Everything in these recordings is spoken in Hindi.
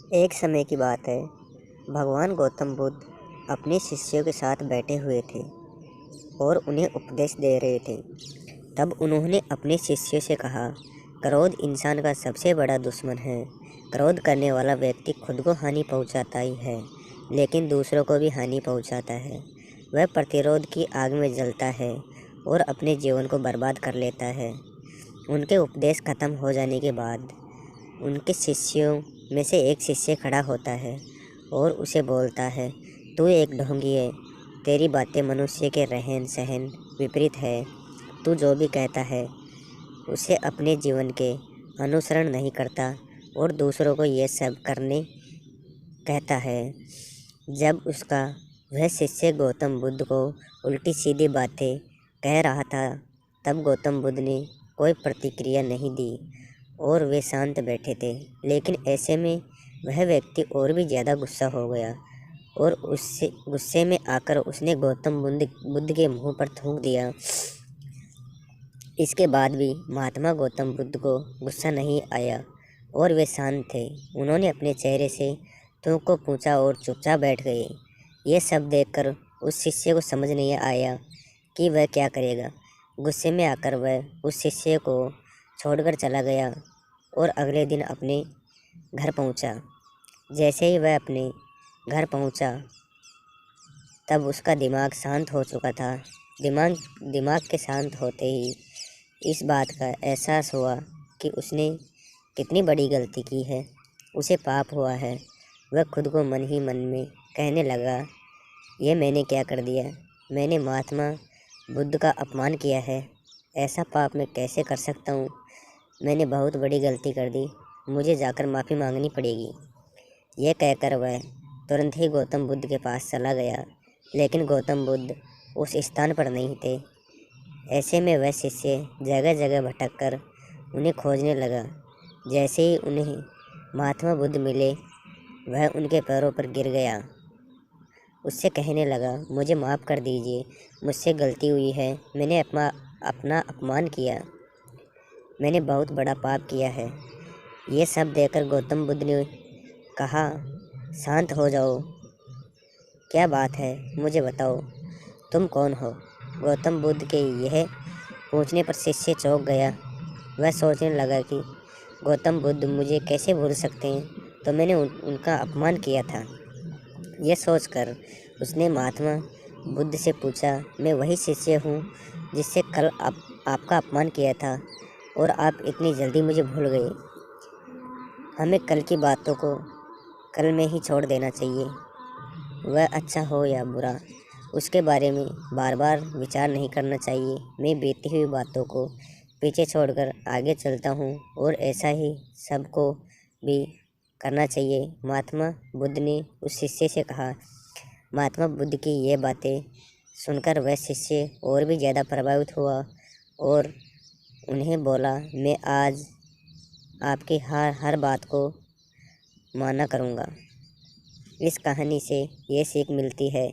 एक समय की बात है। भगवान गौतम बुद्ध अपने शिष्यों के साथ बैठे हुए थे और उन्हें उपदेश दे रहे थे। तब उन्होंने अपने शिष्यों से कहा, क्रोध इंसान का सबसे बड़ा दुश्मन है। क्रोध करने वाला व्यक्ति खुद को हानि पहुंचाता ही है, लेकिन दूसरों को भी हानि पहुंचाता है। वह प्रतिरोध की आग में जलता है और अपने जीवन को बर्बाद कर लेता है। उनके उपदेश खत्म हो जाने के बाद उनके शिष्यों में से एक शिष्य खड़ा होता है और उसे बोलता है, तू एक ढोंगी है। तेरी बातें मनुष्य के रहन सहन विपरीत है। तू जो भी कहता है उसे अपने जीवन के अनुसरण नहीं करता और दूसरों को ये सब करने कहता है। जब उसका वह शिष्य गौतम बुद्ध को उल्टी सीधी बातें कह रहा था, तब गौतम बुद्ध ने कोई प्रतिक्रिया नहीं दी और वे शांत बैठे थे। लेकिन ऐसे में वह व्यक्ति और भी ज़्यादा गुस्सा हो गया और उससे गुस्से में आकर उसने गौतम बुद्ध के मुंह पर थूक दिया। इसके बाद भी महात्मा गौतम बुद्ध को गुस्सा नहीं आया और वे शांत थे। उन्होंने अपने चेहरे से थूक को पूछा और चुपचाप बैठ गए। ये सब देखकर उस शिष्य को समझ नहीं आया कि वह क्या करेगा। गुस्से में आकर वह उस शिष्य को छोड़कर चला गया और अगले दिन अपने घर पहुंचा। जैसे ही वह अपने घर पहुंचा, तब उसका दिमाग शांत हो चुका था। दिमाग के शांत होते ही इस बात का एहसास हुआ कि उसने कितनी बड़ी गलती की है, उसे पाप हुआ है। वह खुद को मन ही मन में कहने लगा, यह मैंने क्या कर दिया। मैंने महात्मा बुद्ध का अपमान किया है। ऐसा पाप मैं कैसे कर सकता हूँ। मैंने बहुत बड़ी गलती कर दी। मुझे जाकर माफ़ी मांगनी पड़ेगी। यह कहकर वह तुरंत ही गौतम बुद्ध के पास चला गया, लेकिन गौतम बुद्ध उस स्थान पर नहीं थे। ऐसे में वह शिष्य जगह जगह भटककर उन्हें खोजने लगा। जैसे ही उन्हें महात्मा बुद्ध मिले, वह उनके पैरों पर गिर गया। उससे कहने लगा, मुझे माफ़ कर दीजिए, मुझसे गलती हुई है। मैंने अपना अपमान किया। मैंने बहुत बड़ा पाप किया है। ये सब देखकर गौतम बुद्ध ने कहा, शांत हो जाओ। क्या बात है, मुझे बताओ, तुम कौन हो। गौतम बुद्ध के यह पूछने पर शिष्य चौंक गया। वह सोचने लगा कि गौतम बुद्ध मुझे कैसे भूल सकते हैं, तो मैंने उनका अपमान किया था। यह सोचकर उसने महात्मा बुद्ध से पूछा, मैं वही शिष्य हूँ जिससे कल आपका अपमान किया था और आप इतनी जल्दी मुझे भूल गए। हमें कल की बातों को कल में ही छोड़ देना चाहिए। वह अच्छा हो या बुरा, उसके बारे में बार बार विचार नहीं करना चाहिए। मैं बीती हुई बातों को पीछे छोड़कर आगे चलता हूँ और ऐसा ही सबको भी करना चाहिए। महात्मा बुद्ध ने उस शिष्य से कहा। महात्मा बुद्ध की ये बातें सुनकर वह शिष्य और भी ज़्यादा प्रभावित हुआ और उन्हें बोला, मैं आज आपकी हर बात को माना करूँगा। इस कहानी से ये सीख मिलती है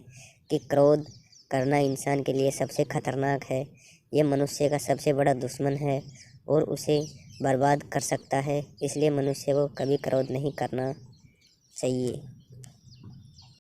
कि क्रोध करना इंसान के लिए सबसे खतरनाक है। ये मनुष्य का सबसे बड़ा दुश्मन है और उसे बर्बाद कर सकता है। इसलिए मनुष्य को कभी क्रोध नहीं करना चाहिए।